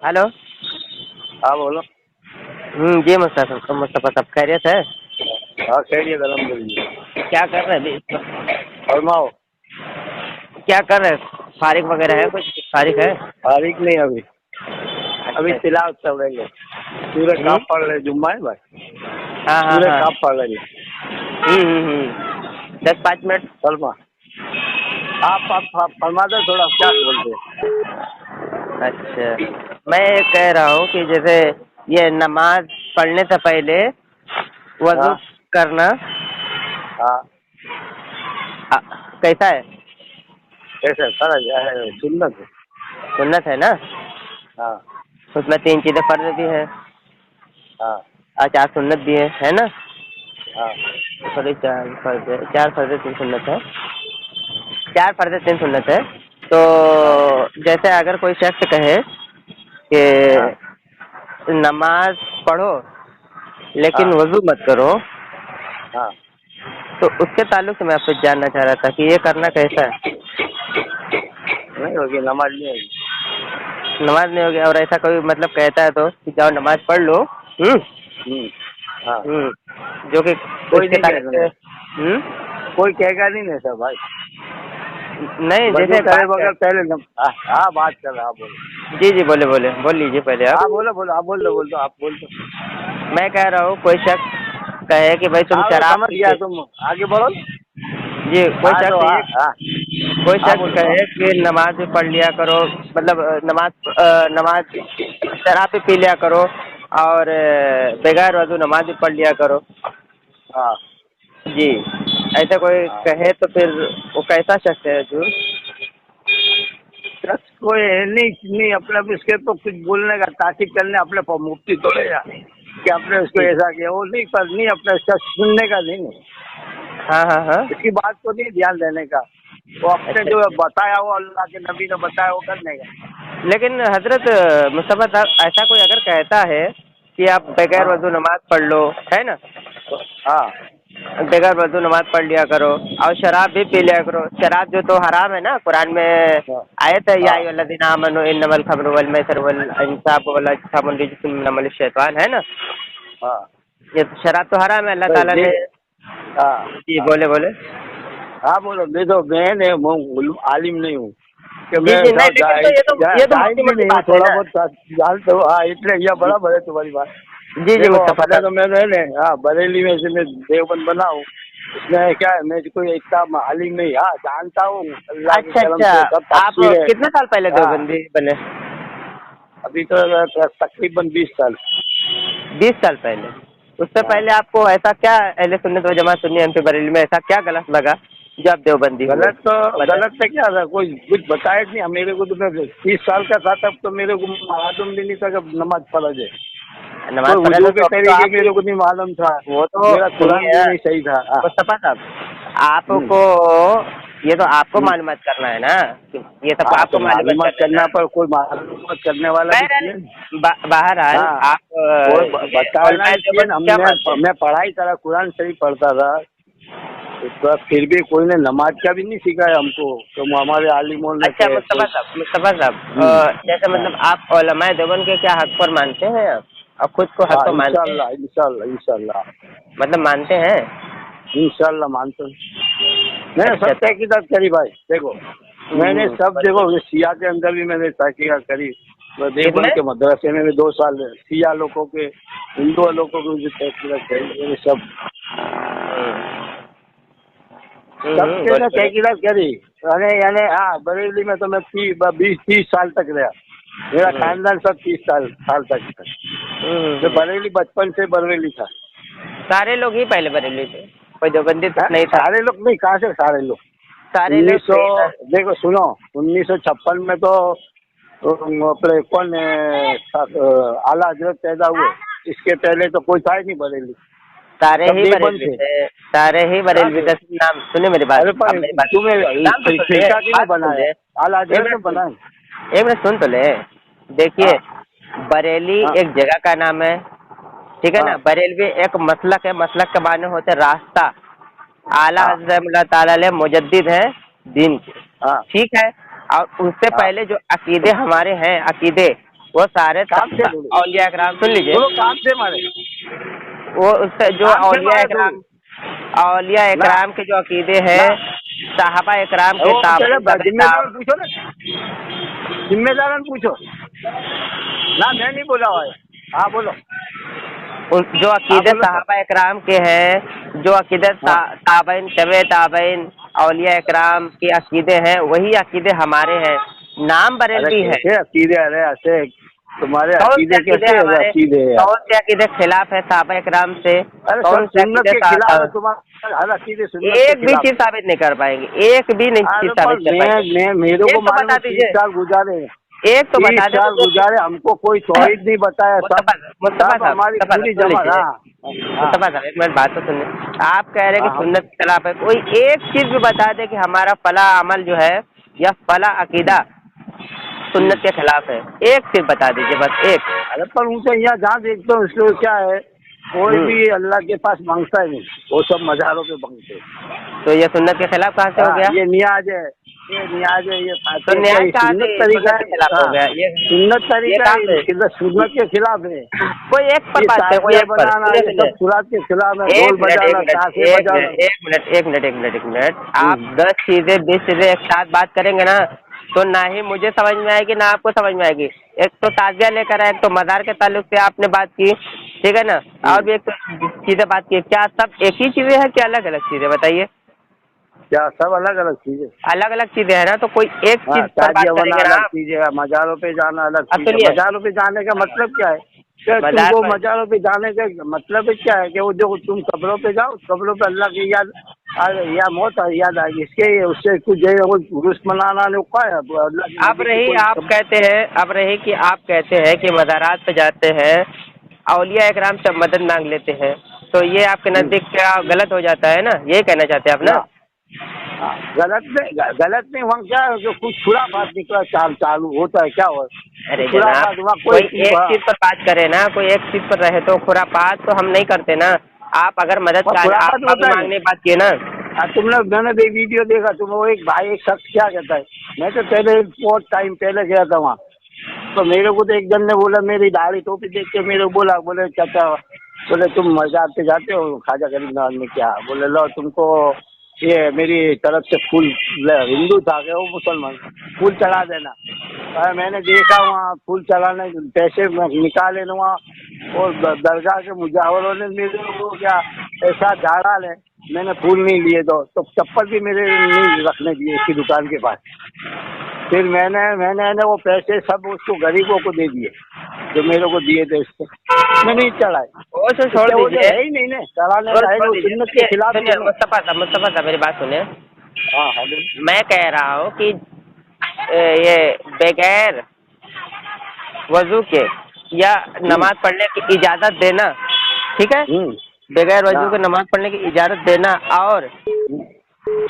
Hello. हाँ बोलो। जी मुस्तफ़ा मुस्तफ़ा साहब खैरियत है? हाँ खैरियत अल्हम्दुलिल्लाह। क्या कर रहे हैं अभी इस वक्त? फरमाओ। क्या कर रहे हैं? फारिग वगैरह है? कुछ फारिग है? तारीख नहीं अभी। अभी अच्छा अच्छा। तिलावत चल रही है। सूर्य काफ पढ़ रहे, जुम्मा है भाई। हाँ हाँ सूर्य हाँ। काफ पढ़ रही है। 10-5 मिनट। फरमा। आप फरमा दो थोड़ा, क्या बोलते हैं? अच्छा, मैं ये कह रहा हूँ कि जैसे ये नमाज पढ़ने से पहले वज़ू हाँ करना हाँ। आ, कैसा है? कैसे फर्ज है, सुन्नत है। सुन्नत है ना? हाँ उसमें 3 चीज़ें फ़र्ज़ भी हैं हाँ और 4 सुन्नत भी है ना? हाँ सॉरी, 4 फ़र्ज़ है, 4 फ़र्ज़ है, 3 सुन्नत है। 4 फ़र्ज़ है, 3 सुन्नत है। तो हाँ जैसे अगर कोई शख्स कहे हाँ कि नमाज पढ़ो हाँ लेकिन वज़ू मत करो, हाँ। तो उसके ताल्लुक से मैं आपसे जानना चाह रहा था कि ये करना कैसा है? नहीं होगी, नमाज नहीं होगी। नमाज नहीं होगी और ऐसा कोई मतलब कहता है तो कि जाओ नमाज पढ़ लो। हम्म। हम्म। हाँ। जो कि कोई इसके नहीं ताल्लुक कहेगा, से कोई कहेगा नहीं ऐसा भाई। नहीं, वजू जैसे करे बात कर। बगैर पहले हाँ हाँ, बात कर रहा, बोलो। जी जी, बोले बोले, बोल लीजिए पहले आप। हाँ बोलो बोलो, आप बोल दो आप बोल दो। मैं कह रहा हूँ कोई शख्स कहे कि भाई तुम हाँ तो शराब समझ गया, पीते। तुम आगे बढ़ो। जी, कोई हाँ तो शख्स हाँ ये हाँ कोई हाँ शख्स बोलो। कहे कि नमाज भी पढ़ लिया करो, मतलब नमाज शराब भी पी लिया करो और बगैर वजू नमाज भी पढ़ लिया करो। हाँ जी, ऐसा कोई हाँ। कहे तो फिर वो कैसा शख्स है जो? शख्स कोई है नहीं, नहीं अपने अब इसके तो कुछ बोलने का, ताकीद करने अपने पर मुफ्ती तोड़े या कि आपने उसको जी। ऐसा किया, वो नहीं, पर नहीं अपने शख्स सुनने का नहीं है। हाँ हाँ हाँ। इसकी बात को नहीं ध्यान देने का। वो अपने अच्छा जो अच्छा। बताया वो अल्लाह के नबी ने बताया वो करने का। लेकिन हजरत मुस्तफा साहब, ऐसा कोई अगर कहता है कि आप बगैर हाँ वजू नमाज पढ़ लो, है ना, तो हाँ बगैर वजू नमाज पढ़ लिया करो और शराब भी पी लिया करो। शराब जो तो हराम है ना, कुरान में हाँ आयत है, या हाँ अय्युहल्लज़ीना आमनू इन्नमल खम्रु वल मैसिरु वल अंसाबु वल अज़लामु रिज्सुम मिन अमलि शैतान, है ना? हाँ। ये तो शराब तो हराम है, अल्लाह तो ताला ने। देख। हाँ जी, हाँ बोले बोले। हाँ बोलो। देखो मैं आलिम नहीं हूँ कि जी मैं जी, नहीं, लेकिन तो ये तो जाहिल मोटी भी मोटी नहीं हूँ, बात है थोड़ा ना। बहुत जानता हूँ। हाँ इसलिए यह जी बराबर है तुम्हारी बात। जी जी देखो मुस्तफा अपने साहब। तो मैं रहने, हाँ बरेली में से मैं देवबंद बना हूँ। इसमें क्या है, मैं कोई इतना आलिम नहीं, हाँ जानता हूँ अल्लाह के अच्छा करम अच्छा। से सब आप तफसीर है। कितने साल पहले हाँ देवबंदी बने? अभी तो तकरीबन 20 साल। 20 साल पहले? उससे हाँ पहले आपको ऐसा क्या अहले सुन्नत व जमात सुन्नी एमपी बरेली में ऐसा क्या गलत लगा जो आप देवबंदी हुए? बता। गलत तो क्या था, कोई कुछ बताया नहीं मेरे को। तो मैं 30 साल का था तब, तो मेरे को मालूम भी नहीं था कि नमाज फर्ज है। नमाज कोई पढ़ा था वुजू तो के अभी तो तरीके आप, मेरे को नहीं मालूम था। वो तो मेरा कुरान भी सुनिए नहीं सही था। हाँ। मुस्तफा साहब, हम्म, आपको ये तो आपको हम्म। मालूमात करना है ना, ये सब हाँ आपको तो मालूमात मालूमात करना है करना, ना। पर कोई मालूमात करने वाला भी बहरहाल, चाहिए। बहरहाल हाँ आप कोई ये बताना उलमाए भी चाहिए देवबंद ना। क्या मानते हैं? मैं पढ़ाई करा, कुरान शरीफ पढ़ता था। तो फिर भी कोई ने नमाज का भी नहीं सिखाया हमको, तो हमारे आलिमों ने अच्छा के मुस्तफा कोई। साहब, मुस्तफा साहब, जैसे हाँ मतलब आप उलमाए देवबंद के क्या हक पर मानते हैं आप खुद को हक हाँ पर मानते हैं? इंशाल्लाह इंशाल्लाह इंशाल्लाह मतलब मानते हैं? इंशाल्लाह मानता हूँ। मैंने अच्छा सब तो तहकीकात करी भाई। देखो मैंने सब, बोले देखो बोले। ये सिया के अंदर भी मैंने तहकीकात करी। मैं किसमें? देवबंद के मदरसे में भी 2 साल सिया लोगों के, हिंदू लोगों की भी तहकीकात करी मैंने सब। सबके बोले ने बोले। तहकीकात करी। अरे यानी हाँ बरेली में तो मैं 20-30 साल तक रहा। मेरा हम्म खानदान सब 30 साल तक था। मैं हम्म। बरेली बचपन से बरेली था। सारे लोग ही पहले बरेली थे, कोई देवबंदी हाँ, नहीं था? सारे लोग नहीं, कहाँ से सारे लोग। सारे लोग 1900, नहीं था। देखो सुनो, 1956 में तो अपने कौन आला हजरत पैदा हुए। इसके पहले तो कोई था ही नहीं बरेली। सारे सब ही देवबंद बरेलवी थे। थे, सारे ही हाँ बरेलवी तो थे। नाम सुनिए मेरी बात, अरे आप पर मेरी बात, तुम्हें नाम तो सुन ले, फिरका किसने बात तो सुन बनाया? ले, आला एक हजरत ने मिनट सुन, बनाया। एक मिनट सुन तो ले। देखिए, हाँ बरेली हाँ एक जगह का नाम है, ठीक है हाँ ना? बरेलवी एक मसलक है, मसलक के माने होते रास्ता। आला हाँ हज़रत ताला मुजद्दिद है दीन के, हाँ ठीक है? और उससे हाँ पहले जो अकीदे हमारे हैं, अकीदे वो सारे काम से बोलो। औलिया इकराम, सुन लीजिए, बोलो काम से मारे, वो उससे जो काम से औलिया मारे इकराम, औलिया ना इकराम के जो अकीदे ना। हैं, साहबा इकराम के वो ताबईन पहले जिम्मेदार ताब पूछो ना, जिम्मेदार पूछो ना, मैं नहीं बोला हुआ है। हाँ बोलो। जो हाँ अकीदे बोलो साहब। साहबा इकराम के हैं, जो अकीदे हाँ ताबईन तबे ताबईन औलिया इकराम के अकीदे हैं, वही अकीदे हमारे हैं। नाम अरे बरेलवी है। कैसे अकीदे, अरे ऐसे तुम्हारे कौन से अकीदे अकीदे कैसे हमारे, अकीदे है यार। कौन से अकीदे खिलाफ है साहबा इकराम से, अरे कौन सब से सुन्नत अकीदे के खिलाफ है, तुम्हारा हर अकीदे सुन्नत के एक भी खिलाफ चीज है। साबित नहीं कर पाएंगे, एक भी नहीं चीज अरे साबित पर कर पाएंगे। मैं मेरे को एक तो मालूम बता है, 30 दीजिए, साल गुजारे हैं, एक तो 30 बता दे साल मुझे कि गुजारे, हमको कोई तौहीद नहीं बताया। सब मुस्तफा सब साहब, हमारी मुस्तफा साहब पूरी सुन जमा। लीजिए, हाँ हाँ मुस्तफा साहब एक मिनट बात तो सुनिए। आप कह रहे हैं हाँ कि हाँ सुन्नत के खिलाफ है, कोई एक चीज भी बता दे कि हमारा फला अमल जो है या फला अकीदा सुन्नत के खिलाफ है, एक चीज बता दीजिए, बस एक। अरे पर हूँ तो यहाँ जहाँ देखता हूँ इसको क्या है, कोई हम्म, भी अल्लाह के पास मांगता ही नहीं, वो सब मज़ारों पे मांगते हैं। तो ये सुन्नत के खिलाफ कहाँ से हो हाँ गया? ये नियाज है, ये नियाज है, ये तो फातिहा क्या, न्याय ये कहाँ सुन्नत से तरीका सुन्नत के है। खिलाफ हो हाँ गया सुन्नत ये तरीका कहाँ है, से? सुन्नत के खिलाफ है। कोई एक पर ये बात करें, कोई ताजिया एक पर, बनाना सुनिए ये सुनिए, सब सुरात के खिलाफ है, ढोल एक मिनट एक बजाना, मिनट ताशे एक बजाना। मिनट एक मिनट एक मिनट एक मिनट एक मिनट, आप हम्म। 10 चीजें 20 चीजें एक साथ बात करेंगे ना, तो ना ही मुझे समझ में आएगी ना आपको समझ में आएगी। एक तो ताजिया लेकर आए, एक तो मज़ार के ताल्लुक से आपने बात की, ठीक है ना, और भी एक तो चीजें बात की, क्या सब एक ही चीजें हैं कि अलग अलग चीजें, बताइए? क्या सब अलग अलग चीजें। अलग अलग चीजें हैं ना, तो कोई एक हाँ चीज पर बात ताजिया बना करेंगे ना अलग आप। चीज है, मज़ारों पे जाना अलग अब चीज है। सुनिए, मज़ारों पे जाने का मतलब क्या है, क्या मज़ार तुमको पर, मज़ारों पे जाने का मतलब क्या है कि वो जो तुम कब्रों पे जाओ, कब्रों पे अल्लाह की याद या मौत याद आएगी, इसके उससे कुछ जो है वो उर्स मनाना नहीं का है, अल्लाह की अब नबी की रही कोई आप कहते हैं, अब रही कि आप कहते हैं कि मज़ारात पे जाते हैं, औलिया इकराम से मदद मांग लेते हैं, तो ये आपके नज़दीक क्या गलत हो जाता है ना, यही कहना चाहते हैं आप ना? ना। हाँ, गलत नहीं वहाँ क्या है, जो कुछ खुराफात निकला चालू होता है क्या हो, अरे जनाब, खुराफात वहाँ कोई कोई चीज। एक चीज पर बात करे ना, कोई एक चीज पर रहे, तो खुरापात तो हम नहीं करते ना। आप अगर मदद का खुराफात आप होता है मांगने बात किए ना। तुमने, मैंने भी वीडियो देखा, तुम वो एक भाई एक शख्स क्या कहता है, मैं तो पहले बहुत टाइम पहले गया था वहाँ, तो मेरे को तो एक जन ने बोला, मेरी दाढ़ी टोपी देख के मेरे को बोला, बोले चाचा, बोले तुम मज़ार पे जाते हो ख्वाजा गरीब नवाज में क्या, बोले लो तुमको ये मेरी तरफ से फूल, हिंदू था क्या वो मुसलमान, फूल चढ़ा देना। मैंने देखा वहाँ फूल चढ़ाने पैसे निकाले ना वहाँ, और दरगाह के मुजावरों ने मेरे को क्या ऐसा झाड़ा ले, मैंने फूल नहीं लिए, तो चप्पल भी मेरे नहीं रखने दिए उसकी दुकान के पास। फिर मैंने वो पैसे सब उसको गरीबों को दे दिए जो मेरे को दिए थे, इसको मैं नहीं चढ़ाए, वो तो छोड़ इससे वो जो दीजिए, है ही नहीं ना चढ़ाने और का, है छोड़ वो दीजिए, सुन्नत के सुनिए खिलाफ ही सुनिए, है ना। मुस्तफा साहब मेरी बात सुनिए। हाँ हाँ मैं कह रहा हूँ कि ये बगैर वजू के या नमाज पढ़ने की इजाज़त देना, ठीक है, हम्म बगैर वजू हाँ के नमाज पढ़ने की इजाज़त देना, और हम्म,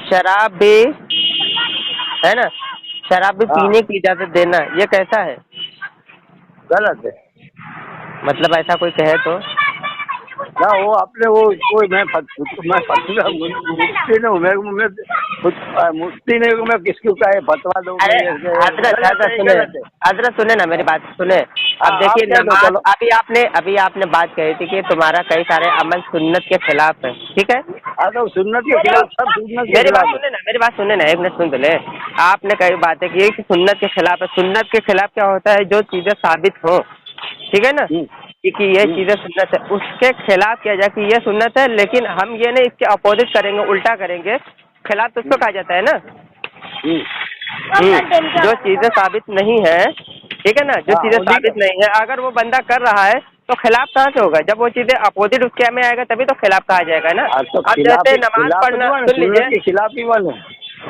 शराब भी, है ना, शराब भी हाँ पीने की इजाज़त देना, ये कैसा है? गलत है मतलब ऐसा कोई कहे तो? ना, वो अपने वो कोई मैं फतवा मुफ्ती ने मुफ्ती ने मैं किसको का फतवा दूँ अरे हजरत गलत हजरत है, सुने, गलत है। हजरत सुने ना, मेरी बात सुने। हाँ अब आप देखिए कह दो नमाज, चलो। अभी आपने बात कही थी कि तुम्हारा कई सारे अमल सुन्नत के खिलाफ है, ठीक है? हाँ तो सुन्नत के तो खिलाफ, सब सुन्नत के मेरी बात खिलाफ है। सुने ना, मेरी बात सुने ना, एक मिनट सुन तो ले। आपने कई बातें की कि सुन्नत के खिलाफ है। सुन्नत के खिलाफ क्या होता है? जो चीजें साबित हो, ठीक है ना, हम्म कि ये हम्म चीजें सुन्नत है, उसके खिलाफ किया जाए कि ये सुन्नत है, लेकिन हम ये नहीं इसके अपोजिट करेंगे, उल्टा करेंगे, खिलाफ तो उसको कहा जाता है ना। हम्म जो चीजें साबित नहीं है, ठीक है ना, जो हाँ चीजें उन्हीं का। साबित नहीं है, अगर वो बंदा कर रहा है तो खिलाफ कहाँ से होगा? जब वो चीजें अपोजिट उसके में आएगा तभी तो खिलाफ कहा जाएगा ना। हाँ तो अब जैसे नमाज खिलाफ पढ़ना, हुआ ना, सुन सुन्नत लीजिए, के खिलाफ ही वाले।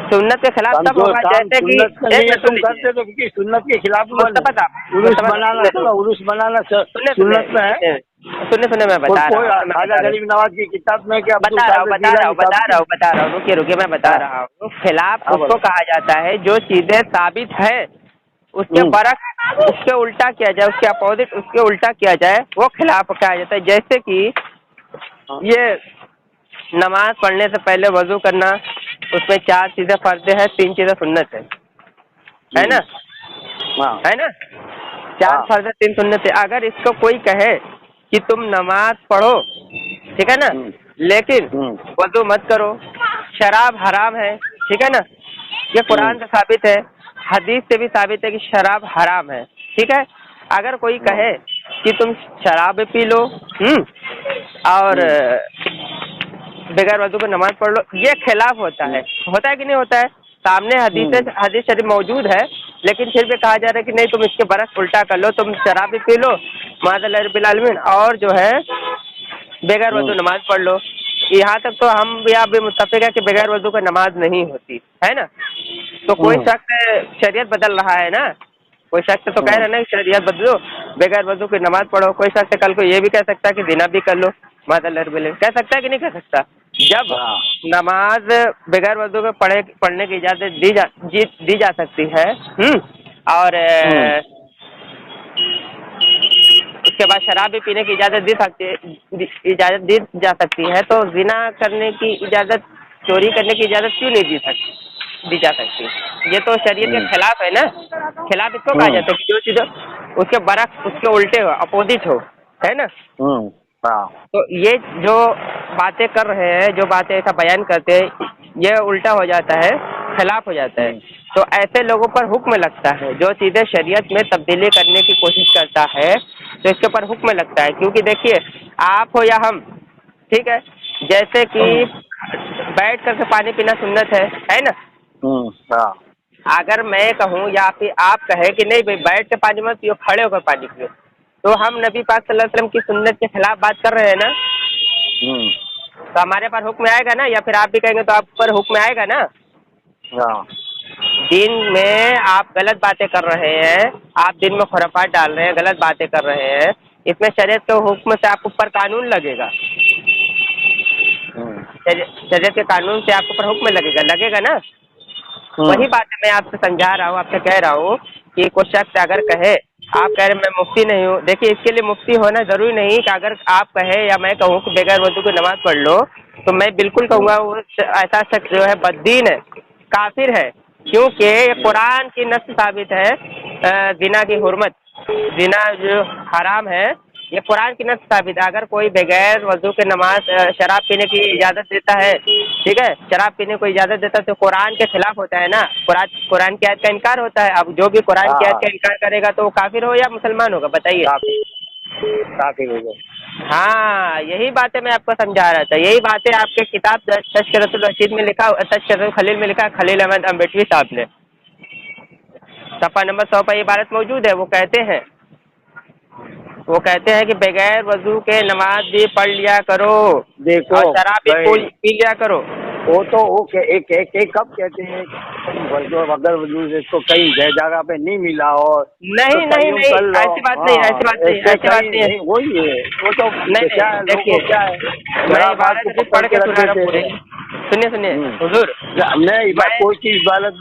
सुन्नत के खिलाफ हम तब जो होगा काम जैसे कि, सुन्नत का एक नहीं है मिनट सुन तुम लीजिए, करते तो कि सुन्नत के खिलाफ ही वाले। मुस्तफा साहब, उर्स बनाना चलो, उर्स बनाना सुने सुने सुन्नत में है। सुने मैं और बता रहा कोई हूँ, खाजा गरीब नवाज की किताब में क्या अब्दुल बता रहा हूँ कादिर बता रहा जीलानी हूँ बता साबित रहा है। हूँ बता रहा हूँ, रुकिए मैं बता हाँ रहा हूँ। खिलाफ हाँ उसको बोलो। कहा जाता है जो चीजें साबित है, उसके हम्म बरक उसके उल्टा किया जाए, उसके अपोजिट उसके उल्टा किया जाए, वो खिलाफ कहा जाता है। जैसे कि ये नमाज पढ़ने से पहले वजू करना, उसमें 4 चीजें फर्ज है, 3 चीजें सुन्नत है ना, हाँ है ना? 4 हाँ। फर्ज 3 सुन्नत है। अगर इसको कोई कहे कि तुम नमाज पढ़ो, ठीक है ना, लेकिन वजू मत करो, शराब हराम है, ठीक है ना, ये कुरान से साबित है, हदीस से भी साबित है कि शराब हराम है, ठीक है। अगर कोई कहे कि तुम शराब पी लो, और बगैर वजू के नमाज पढ़ लो, ये खिलाफ होता है कि नहीं होता है? सामने हदीस शरीफ मौजूद है, लेकिन फिर भी कहा जा रहा है कि नहीं, तुम इसके बरस उल्टा कर लो, तुम शराब भी पी लो माज़अल्लाह रब्बिल आलमीन, और जो है बगैर वजू नमाज पढ़ लो। यहाँ तक तो हम भी आप भी मुत्तफिक है कि बगैर वजू का नमाज नहीं होती है ना। तो कोई शख्स शरीयत बदल रहा है ना, कोई शख्स तो कह रहा है ना शरीयत बदलो, बगैर वजू की नमाज पढ़ो। कोई शख्स कल को ये भी कह सकता है कि जिना भी कर लो, माज़अल्लाह रब्बिल आलमीन, कह सकता है कि नहीं कह सकता? जब नमाज बगैर वजू के पढ़ने की इजाज़त दी जा सकती है, और उसके बाद शराब भी पीने की इजाज़त दी जा सकती है, तो जिना करने की इजाज़त, चोरी करने की इजाज़त क्यों नहीं दी जा सकती? ये तो शरीयत के खिलाफ है ना। खिलाफ इसको कहा जाता है कि जो चीज़ उसके बरक्स, उसके उल्टे हो, अपोजिट हो, है ना। तो ये जो बातें कर रहे हैं, जो बातें ऐसा बयान करते हैं, ये उल्टा हो जाता है, खिलाफ हो जाता है। तो ऐसे लोगों पर हुक्म लगता है, जो चीज़ें शरीयत में तब्दीली करने की कोशिश करता है, तो इसके ऊपर हुक्म लगता है। क्योंकि देखिए, आप हो या हम, ठीक है, जैसे कि बैठ करके पानी पीना सुन्नत है ना। अगर मैं कहूँ या फिर आप कहे कि नहीं भाई बैठ के पानी मत पियो, खड़े होकर पानी पियो, तो हम नबी पाक सल्लल्लाहु अलैहि वसल्लम की सुन्नत के खिलाफ बात कर रहे हैं ना। तो हमारे पर हुक्म आएगा ना, या फिर आप भी कहेंगे तो आप पर हुक्म आएगा ना। दिन में आप गलत बातें कर रहे हैं, आप दिन में खुराफात डाल रहे हैं, गलत बातें कर रहे हैं, इसमें शरीयत के हुक्म से आपके ऊपर कानून लगेगा, शरीयत के कानून से आपके ऊपर हुक्म लगेगा ना। वही बात मैं आपसे समझा रहा हूँ, आपसे कह रहा हूँ कि कोई शख्स अगर कहे, आप कह रहे मैं मुफ्ती नहीं हूँ, देखिए इसके लिए मुफ्ती होना जरूरी नहीं कि अगर आप कहे या मैं कहूँ कि बगैर वजू की नमाज पढ़ लो, तो मैं बिल्कुल कहूँगा वो ऐसा शख्स जो है बद्दीन है, काफिर है। क्योंकि कुरान की नस्स साबित है, जिना की हुर्मत, जिना जो हराम है, ये कुरान की नस्स साबित है। अगर कोई बगैर वजू के नमाज शराब पीने की इजाज़त देता है, ठीक है, शराब पीने को इजाज़त देता है, तो कुरान के खिलाफ होता है ना। कुरान की आयत का इनकार होता है। अब जो भी कुरान की आयत का इनकार करेगा तो वो काफिर हो या मुसलमान होगा, बताइए? काफिर होगा। हाँ, यही बातें मैं आपको समझा रहा था। यही बातें आपके किताब तज़किरतुल रशीद में लिखा, तज़किरतुल खलील में लिखा, खलील अहमद अम्बेडवी साहब ने, सफ़ा नंबर 100 पर ये इबारत मौजूद है। वो कहते हैं कि बगैर वजू के नमाज भी पढ़ लिया करो, देखो, और शराब भी पी लिया करो। वो तो वो एक कब कहते हैं अगर वजू से तो कहीं जगह पे नहीं मिला, और नहीं, ऐसी बात नहीं, वही है। वो तो नहीं, देखिए क्या है, मैं इबारत अभी पढ़ के सुना रहा हूँ, सुनिए हुजूर। मैं कोई चीज इबारत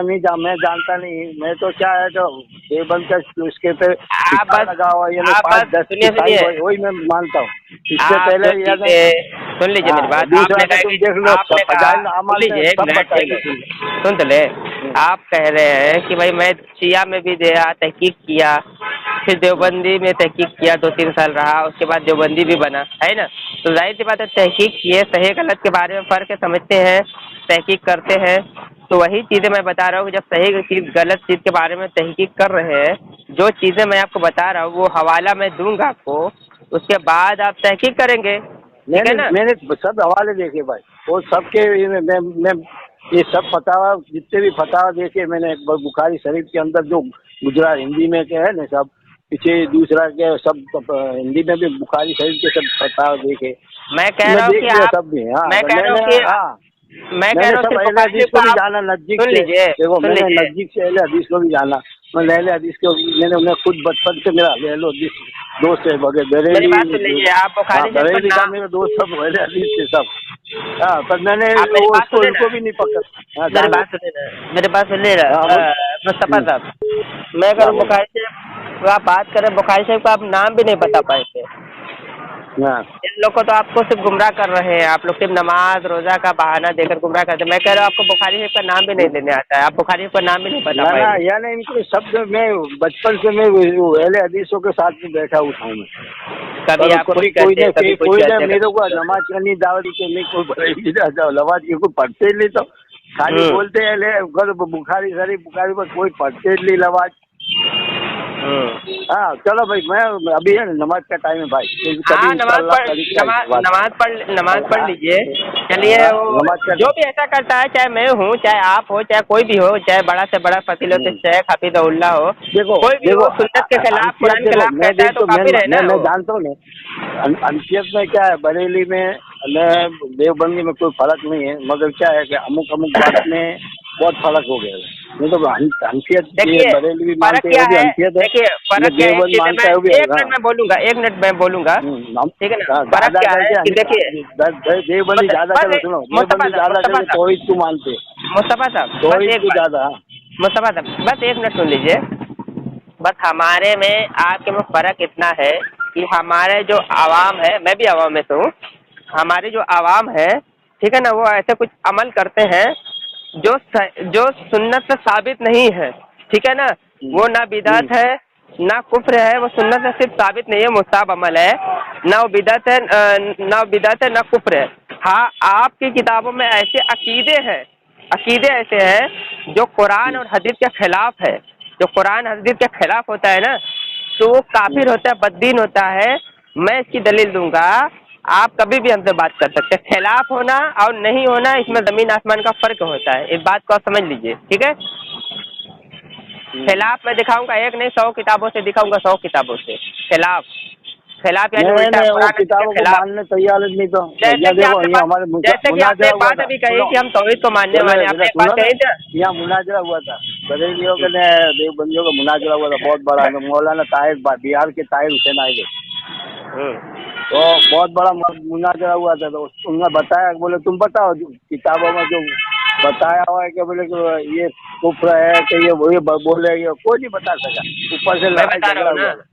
मैं जानता नहीं। मैं तो क्या है, जो ये बनकर उसके पे लगा हुआ, ये 5-10 वही मैं मानता हूँ। इससे पहले सुन लीजिए मेरी बात, सुन तो ले। आप कह रहे हैं कि भाई मैं शिया में भी तहकीक किया, फिर देवबंदी में तहकीक किया, 2-3 साल रहा, उसके बाद देवबंदी भी बना, है ना। तो जाहिर सी बात है, तहकीक किए, सही गलत के बारे में फ़र्क समझते हैं, तहकीक करते हैं। तो वही चीज़ें मैं बता रहा हूँ कि जब सही चीज़ गलत चीज़ के बारे में तहकीक कर रहे हैं, जो चीज़ें मैं आपको बता रहा हूँ वो हवाला मैं दूंगा आपको, उसके बाद आप तहकीक करेंगे। मैंने सब हवाले देखे भाई, वो सबके मैं ये सब फतावा, जितने भी फतावा देखे मैंने, बुखारी शरीफ के अंदर जो गुजरात हिंदी में के है ना, सब पीछे दूसरा के सब हिंदी में भी बुखारी शरीफ के सब फतावा देखे। मैं कह रहा हूँ कि आप, सब भी, मैं कह रहा हूँ कि मैं कह रहा हूँ हदीस को भी जाना नजदीक से। देखो, मैंने नजदीक से अहले हदीस को भी जाना। मैं अहले हदीस को मैंने उन्हें खुद बचपन से, मेरा अहले हदीस दोस्त है, बरेली का मेरे दोस्त सब अहले हदीस से सब। हाँ, पर मैंने उसको भी नहीं पकड़ा। मेरे बात सुनिए मुस्तफा साहब, मैं अगर बुखारी से आप बात करें, बुखारी साहब का आप नाम भी नहीं बता पाए थे। हाँ। इन लोग को तो आपको सिर्फ गुमराह कर रहे हैं, आप लोग सिर्फ नमाज रोजा का बहाना देकर गुमराह करते हैं। मैं कह रहा हूँ आपको बुखारी शरीफ का नाम भी नहीं लेने आता है, आप बुखारी शरीफ का नाम भी नहीं बता ना पाएंगे। यानी इनके शब्द में बचपन से मैं अहले हदीसों के साथ में बैठा उठा हूँ मैं। कभी आप कुछ करते हैं, कभी कुछ कोई करते ने हैं, मेरे कभी को कुछ नमाज करनी दावत के नहीं, कोई बरेली ना जाओ नमाज की कोई पढ़ते ही नहीं, तो खाली हम्म। बोलते हैं ले कर बुखारी शरीफ बुखारी पर कोई पढ़ते ही नहीं नमाज। हाँ चलो भाई, मैं अभी है नमाज का टाइम है भाई, कभी हाँ, इंशाल्लाह कभी नमाज पढ़ लीजिए। चलिए, वो नमाज का। जो भी ऐसा करता है, चाहे मैं हूँ, चाहे आप हो, चाहे कोई भी हो, चाहे बड़ा से बड़ा फकील से शेख हफीजुल्लाह हो, देखो कोई भी देखो हो, सुन्नत के खिलाफ, अंशियत कुरान के देखो, खिलाफ मैं कहता है तो काफिर है ना मैं वो। जानता हूँ ना अंशियत में क्या है, बरेली में देवबंदी में कोई फर्क नहीं है, मगर क्या है कि अमुक अमुक बात में बहुत फर्क हो गया है। नहीं तो अंशियत देखिए बरेली भी फर्क मानते हैं, क्या वो भी है, अंशियत है। देखिए फर्क क्या है, देवबंद चीजें मानता मैं है वो भी। एक मिनट में बोलूंगा, एक मिनट में बोलूंगा, ठीक है ना। फर्क ज्यादा क्या है करके कि देखिए, देवबंदी ज्यादा बस चलो सुनो, मुस्तफा देवबंदी ज्यादा करके साहब, तौहीद को मानते हैं, मुस्तफा साहब बस तौहीद एक को बात, ज्यादा। मुस्तफा साहब बस एक मिनट सुन लीजिए। बस हमारे में आपके में फर्क इतना है कि हमारे जो आवाम है, मैं भी आवाम में से हूँ, हमारी जो आवाम है, ठीक है ना, वो ऐसे कुछ अमल करते हैं जो सुन्नत से साबित नहीं है, ठीक है ना। वो ना बिदअत है ना कुफ्र है, वो सुन्नत से सिर्फ साबित नहीं है, मुस्ताहब अमल है, ना वो बिदअत है, ना कुफ्र है। हाँ, आपकी किताबों में ऐसे अकीदे ऐसे हैं जो कुरान और हदीस के खिलाफ है। जो कुरान हदीस के खिलाफ होता है ना, तो वो काफिर होता है, बद्दीन होता है। मैं इसकी दलील दूंगा, आप कभी भी हमसे बात कर सकते हैं। खिलाफ होना और नहीं होना, इसमें जमीन आसमान का फर्क होता है, इस बात को आप समझ लीजिए, ठीक है। खिलाफ मैं दिखाऊंगा, एक नहीं 100 किताबों से दिखाऊंगा, 100 किताबों से खिलाफ यानी उल्टा नहीं वो कुरान हदीस के किताबों को खिलाफ। मानने तैयार नहीं, तो जैसे कि देखो आपने ये हमारे एक मुनाजरा हुआ बात था, अभी कही सुनो कि हम तौहीद को मानने वाले हैं, आपने एक बात सुनो ना, कही थी। यहाँ मुनाजरा हुआ था, बरेलियों के ने देवबंदियों का मुनाजरा हुआ था बहुत बड़ा, मौलाना ताहिर बिहार के ताहिर हुसैन आए थे, तो बहुत बड़ा मुनाजरा हुआ था। तो उन्होंने बताया, बोले तुम बताओ किताबों में जो बताया हुआ है कि बोले कि ये कुफ्र है कि ये बोले, ये कोई नहीं बता सका, ऊपर से मैं लड़ाई बता रहा झगड़ा हूँ ना, हुआ था।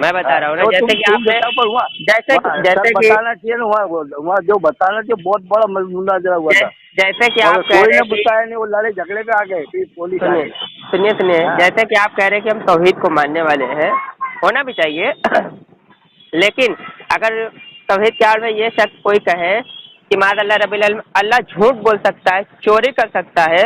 मैं बता रहा हूँ ना, तो जैसे कि तुम आपने, बताओ, पर वहाँ जैसे सर कि बताना चाहिए ना, वहाँ जो बताना चाहिए, बहुत बड़ा मुनाजरा हुआ था, जैसे कि मगर आप कह कोई रहे ने हैं कि, बताया नहीं, वो लड़े झगड़े पे आ गए, फिर पुलिस आ सुनिए गई। सुनिए, हाँ जैसे कि आप कह रहे हैं कि हम तौहीद को मानने वाले हैं, होना भी चाहिए। लेकिन अगर तौहीद के आड़ में ये शख्स कोई कहे कि माज़अल्लाह रब्बिल इल्म, अल्लाह झूठ बोल सकता है, चोरी कर सकता है,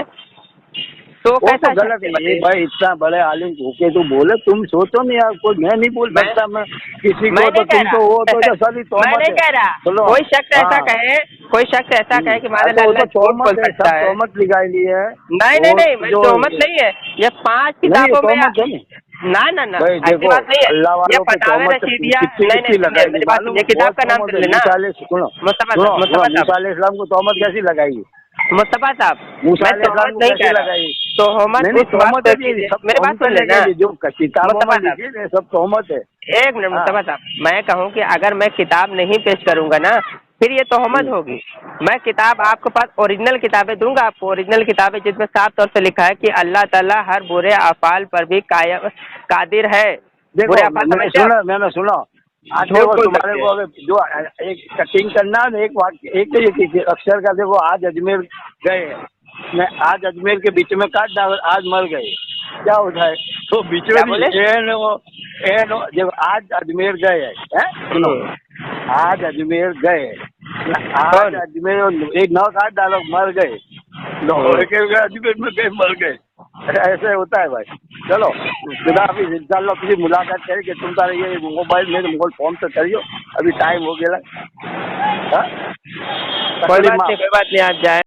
तो वो तो कैसा गलत शख्स है है ये बताइए। भाई, इतना बड़े आलिम होके तो बोले, तुम सोचो नहीं यार, कोई मैं नहीं बोल मैं सकता मैं किसी मैं को, तो नहीं कह तुम तो वो तो रहा सारी मैं तोहमत नहीं है। कह रहा, चलो कोई शख्स ऐसा हाँ, कहे, कोई शख्स ऐसा कहे कि तो माज़अल्लाह वो अल्लाह तो झूठ बोल तोहमत है, सकता सब है। तोहमत लगाई ली है। नहीं नहीं वो नहीं, मैं जो तोहमत नहीं है, ये 5 नहीं, ये किताबों में, तोहमत है नहीं ना भाई, ऐसी देखो बात नहीं है। अल्लाह ये वालों पे फतावे तोहमत रशीदिया, कितनी नहीं कितनी सुनिए लगाएगी मेरी बात मालूम सुनिए, है, किताब बहुत का नाम तोहमत सुन है। लेना। सुनो मुस्तफा सुनो साहब, सुनो, मूसा अलैहिस्सलाम को तोहमत कैसी लगाई, मुस्तफा साहब, मूसा मैं अलैहिस्सलाम तोहमत को नहीं कैसे कह रहा, लगाई। तोहमत नहीं उस तोहमत वक्त है जी, कीजिए, सब मेरी बात तोहमत सुन लेना। लगाई, जो किताबों में मुस्तफा साहब, लिखी है सब तोहमत है। एक मिनट हाँ मुस्तफा साहब, मैं कहूँ कि अगर मैं किताब नहीं पेश करूंगा ना, फिर ये तोहमत होगी। मैं किताब आपके पास ओरिजिनल किताबें दूंगा आपको, ओरिजिनल किताबें जिसमें साफ तौर से लिखा है कि अल्लाह ताला हर बुरे अफ़ाल पर भी कादिर है। देखो बुरे अफ़ाल समझते हो? मैंने सुना, आज झूठ देखो बोल तुम्हारे सकते को हैं। अगर जो एक कटिंग करना है ना, एक वाक्य एक अक्षर का, देखो आज अजमेर गए, मैं आज अजमेर के बीच में काट डाल, आज मर गए, क्या होता है, तो बीच में क्या बोले? जब आज अजमेर गए हैं, सुनो आज अजमेर गए, आज कौन? अजमेर एक नौ काट डालो, मर गए, अजमेर में गए मर गए, ऐसे होता है भाई। चलो खुदा हाफिज़, इंशाल्लाह किसी मुलाकात करेंगे, तुम तारे ये मोबाइल मेरे मोबाइल फोन से करियो, अभी टाइम हो गया। हाँ? कोई बात नहीं, आप जाए।